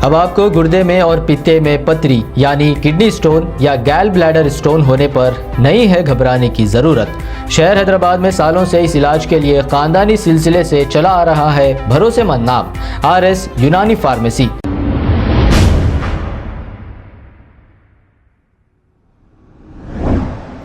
अब आपको गुर्दे में और पित्ते में पथरी यानी किडनी स्टोन या गैल ब्लैडर स्टोन होने पर नहीं है घबराने की ज़रूरत। शहर हैदराबाद में सालों से इस इलाज के लिए खानदानी सिलसिले से चला आ रहा है भरोसेमंद नाम RS यूनानी फार्मेसी।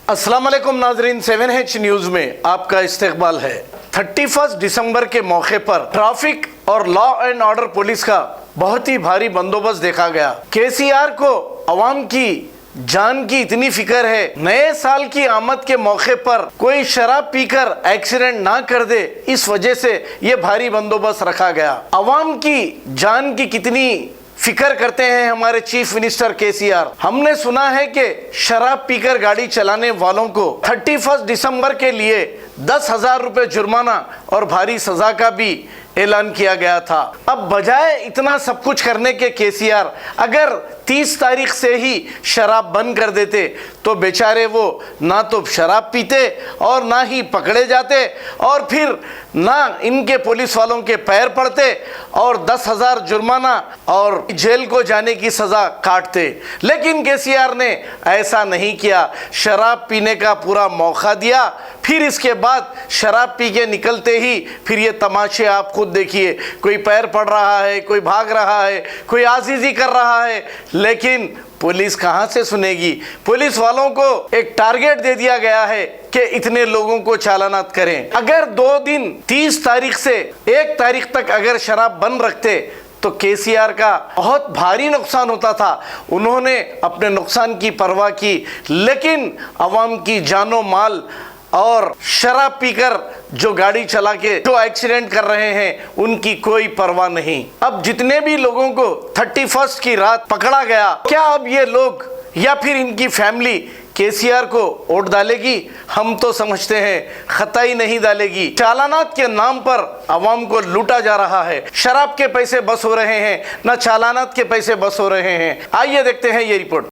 अस्सलाम वालेकुम नाजरीन, 7H न्यूज़ में आपका इस्तकबाल है। 31 दिसंबर के मौके पर ट्रैफिक और लॉ एंड ऑर्डर पुलिस का बहुत ही भारी बंदोबस्त देखा गया। KCR को अवाम की जान की इतनी फिक्र है, नए साल की आमद के मौके पर कोई शराब पीकर एक्सीडेंट ना कर दे, इस वजह से ये भारी बंदोबस्त रखा गया। अवाम की जान की कितनी फिक्र करते हैं हमारे चीफ मिनिस्टर KCR। हमने सुना है कि शराब पीकर गाड़ी चलाने वालों को 31 दिसंबर के लिए 10,000 रुपए जुर्माना और भारी सजा का भी ऐलान किया गया था। अब बजाय इतना सब कुछ करने के KCR अगर 30 तारीख से ही शराब बंद कर देते तो बेचारे वो ना तो शराब पीते और ना ही पकड़े जाते और फिर ना इनके पुलिस वालों के पैर पड़ते और 10,000 जुर्माना और जेल को जाने की सज़ा काटते। लेकिन KCR ने ऐसा नहीं किया, शराब पीने का पूरा मौका दिया, फिर इसके बाद शराब पी के निकलते ही फिर ये तमाशे आप खुद देखिए, कोई पैर पड़ रहा है, कोई भाग रहा है, कोई आजीजी कर रहा है, लेकिन पुलिस कहां से सुनेगी। पुलिस वालों को एक टारगेट दे दिया गया है कि इतने लोगों को चालानात करें। अगर 2 दिन 30 तारीख से 1 तारीख तक अगर शराब बंद रखते तो KCR का बहुत भारी नुकसान होता था। उन्होंने अपने नुकसान की परवाह की, लेकिन अवाम की जानो माल और शराब पीकर जो गाड़ी चला के जो एक्सीडेंट कर रहे हैं उनकी कोई परवाह नहीं। अब जितने भी लोगों को 31 की रात पकड़ा गया, क्या अब ये लोग या फिर इनकी फैमिली KCR को वोट डालेगी? हम तो समझते हैं खताई नहीं डालेगी। चालानात के नाम पर अवाम को लूटा जा रहा है। शराब के पैसे बस हो रहे हैं, ना चालानात के पैसे बस हो रहे हैं। आइए देखते हैं ये रिपोर्ट।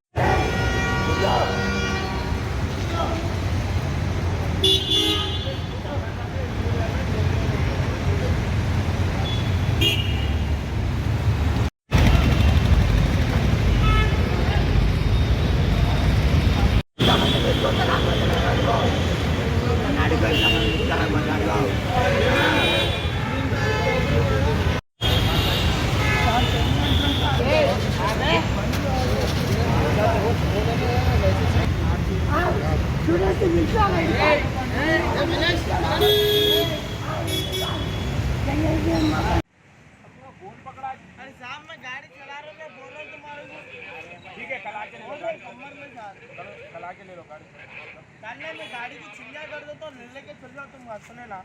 ठीक है, कला के ले लो गाड़ी में गाड़ी की छिलिया कर दो तो लेके चल जाओ। तुम बात सुने ना,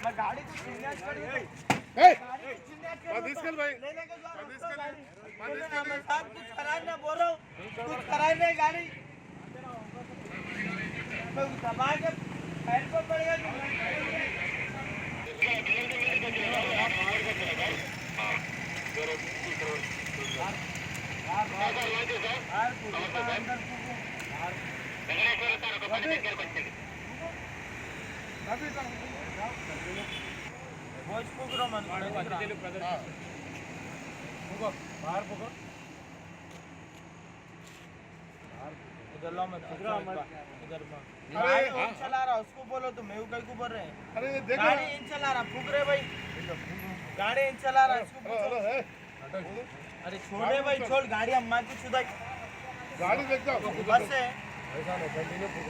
मैं गाड़ी की छिलिया कर दो, गाड़ी की छिलिया कर दो भाई, ले लेके जाओ गाड़ी। मैं साहब कुछ खराब ना बोल रहा हूँ, कुछ खराब नहीं गाड़ी दबा के पैर पर पड़ेगा। चला रहा उसको बोलो, तो मैं कहीं को बोल रहे हैं। अरे देखो गाड़ी इन चला रहा, फूक रहे भाई, गाड़ी इन चला रहा इसको पूछो। अरे छोड़े भाई, छोड़ गाड़ी, अम्मा की सुधा गाड़ी देख जाओ, बस है ऐसा नहीं, कंटिन्यू फूक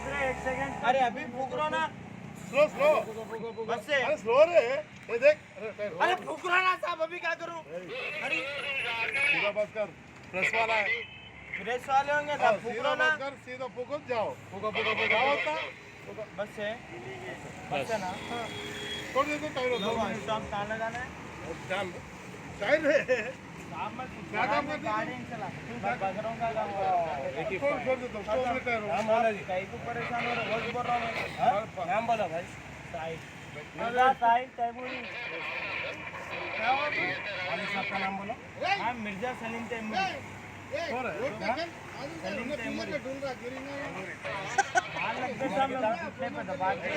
रहे 1 सेकंड। अरे अभी फूक रहा ना, स्लो स्लो बस है। अरे स्लो रे, ये देख, अरे फूक रहा ना साहब, अभी क्या करूं? अरे पूरा बस कर, प्रेस वाला है, प्रेस वाले होंगे साहब, फूक रहा ना, सीधा फूको जाओ, फूको होता बस है, बस है ना। छोड़ दे, टायर होता है, स्टॉप कहां लगाना है? जान टायर है काम में, क्या काम करते हैं? गाड़ी चला बजरों का काम छोड़ दे, तो स्टॉप में टायर हो। हम बोला जी कहीं को परेशान हो रहा, रोज बोल रहा हूं मैं। नाम बोला भाई, साइड मिर्जा साइड तैमूरी। क्या हुआ वाले साहब का नाम बोलो? हां, मिर्जा सलीम तैमूरी। कौन है? सलीम तैमूरी। ढूंढ रहा गिरी में हां, लगते साहब मैं पे दबा के।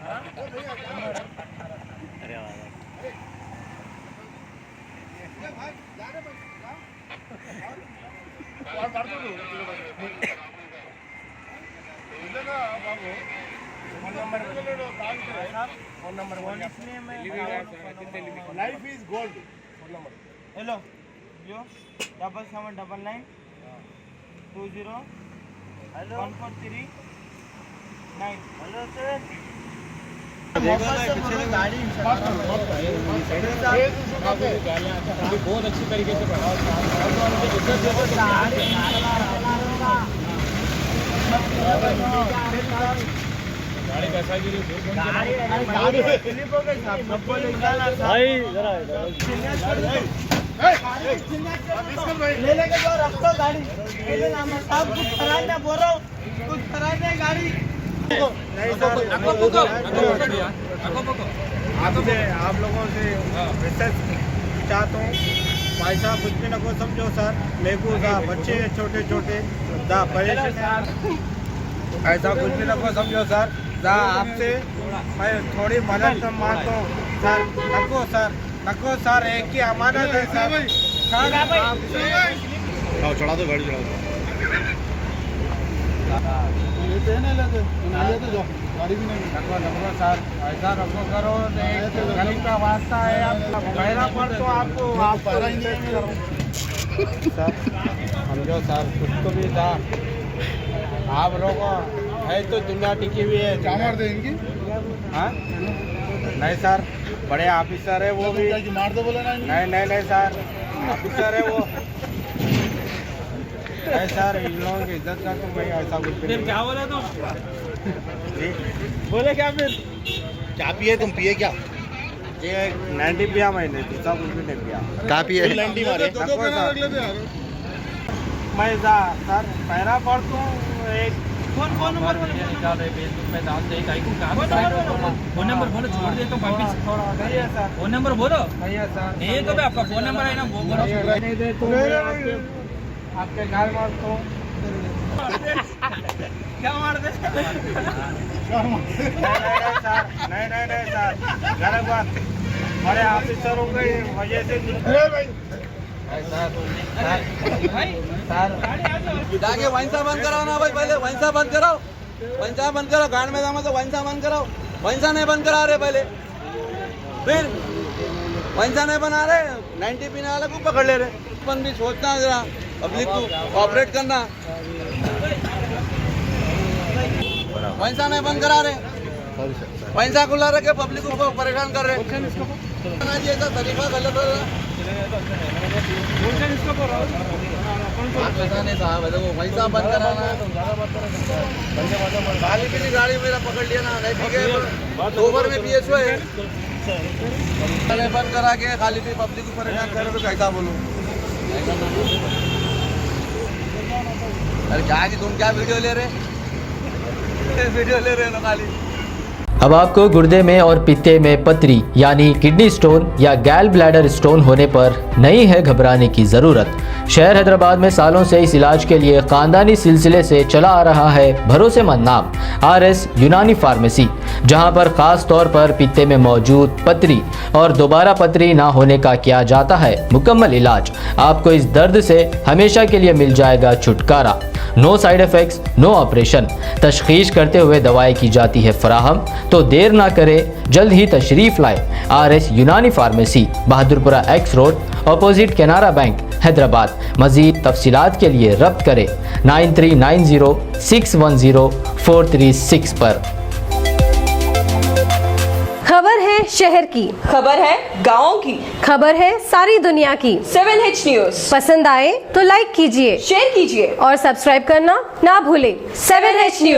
हां अरे वाह, life is gold. Hello yo 7799 20 1439। Hello sir, बहुत अच्छी तरीके से पढ़ा। गाड़ी कैसा गिरी? ले लेके जाओ, रखो गाड़ी। साहब कुछ खराब ना बोल रहा हूँ, कुछ खराब नहीं गाड़ी। नहीं सर, आपसे आप लोगों से मैसेज चाहता हूँ, भाई साहब कुछ भी न को समझो सर। लेकू सा बच्चे छोटे छोटे दा परेशान, ऐसा कुछ भी न को समझो सर। दा आपसे मैं थोड़ी मदद मांगता हूँ सर। नको सर, एक ही अमानत है सर। चढ़ा दो गाड़ी, चढ़ा दो। गाड़ी भी नहीं नको सर, ऐसा नको करो। गरीब का वास्ता है, आप पहला पर तो आपको आप पहला ही नहीं सर समझो सर, कुछ तो भी था। आप लोगों है तो दुनिया टिकी हुई है। क्या मार दे इनकी? हाँ नहीं सर, बड़े ऑफिसर है वो भी। मार दो बोले ना? नहीं सर, ऑफिसर है वो। नहीं सर, इन लोगों की इज्जत का तो भाई ऐसा कुछ भी नहीं। क्या बोला तुम? बोले क्या फिर? क्या पिए तुम? पिए क्या? ये 90 पिया मैंने, दूसरा कुछ भी नहीं पिया। क्या पिए? 90 मारे। मैं सर पैरा पढ़ता हूँ। एक फोन नंबर फेसबुक पे डाल दे। फोन नंबर बोलो, छोड़ देता हूँ वापिस। नहीं है सर, फोन नंबर बोलो। नहीं है सर। नहीं तो भाई आपका फोन नंबर है ना, वो बोलो। नहीं दे तो आपके गाल मारता हूँ। क्या मार दे? नहीं सर, गलत बात। बड़े ऑफिसरों की वजह से जाके वैसा बंद कराओ ना भाई, पहले वैसा बंद कराओ, वैसा बंद करो। गांड में जामा तो वैसा बंद कराओ। वैसा नहीं बंद करा रहे पहले, फिर वैसा नहीं बना रहे। 90 पीने वाले को पकड़ ले रहे। अपन भी सोचना जरा, पब्लिक को कोऑपरेट करना। वैसा नहीं बंद करा रहे, वैसा खुला रखे, पब्लिक को परेशान कर रहे। ये तो तरीका गलत हो रहा है। ऐसा नहीं साहब, वो वैसा बंद कराना है। खाली पीली गाड़ी मेरा पकड़ लिया ना, नहीं ठीक है। दोपहर में PSO है, बंद करा के खाली पी पब्लिक को परेशान करे तो कैसा बोलूं? अरे क्या तुम क्या वीडियो ले रहे? वीडियो ले रहे हो खाली। अब आपको गुर्दे में और पित्ते में पथरी यानी किडनी स्टोन या गैल ब्लैडर स्टोन होने पर नहीं है घबराने की ज़रूरत। शहर हैदराबाद में सालों से इस इलाज के लिए ख़ानदानी सिलसिले से चला आ रहा है भरोसेमंद नाम RS यूनानी फार्मेसी, जहां पर ख़ास तौर पर पित्ते में मौजूद पथरी और दोबारा पथरी ना होने का किया जाता है मुकम्मल इलाज। आपको इस दर्द से हमेशा के लिए मिल जाएगा छुटकारा। No side effects, no operation. तशखीस करते हुए दवाएं की जाती है फराहम। तो देर ना करें, जल्द ही तशरीफ़ लाएं। RS यूनानी pharmacy, Bahadurpura X road, opposite Canara bank, Hyderabad. मज़ीद तफसीलात के लिए रब्त करें 9390610436 पर। खबर है शहर की, खबर है गाँव की, खबर है सारी दुनिया की। 7H न्यूज पसंद आए तो लाइक कीजिए, शेयर कीजिए और सब्सक्राइब करना ना भूलें। 7H news.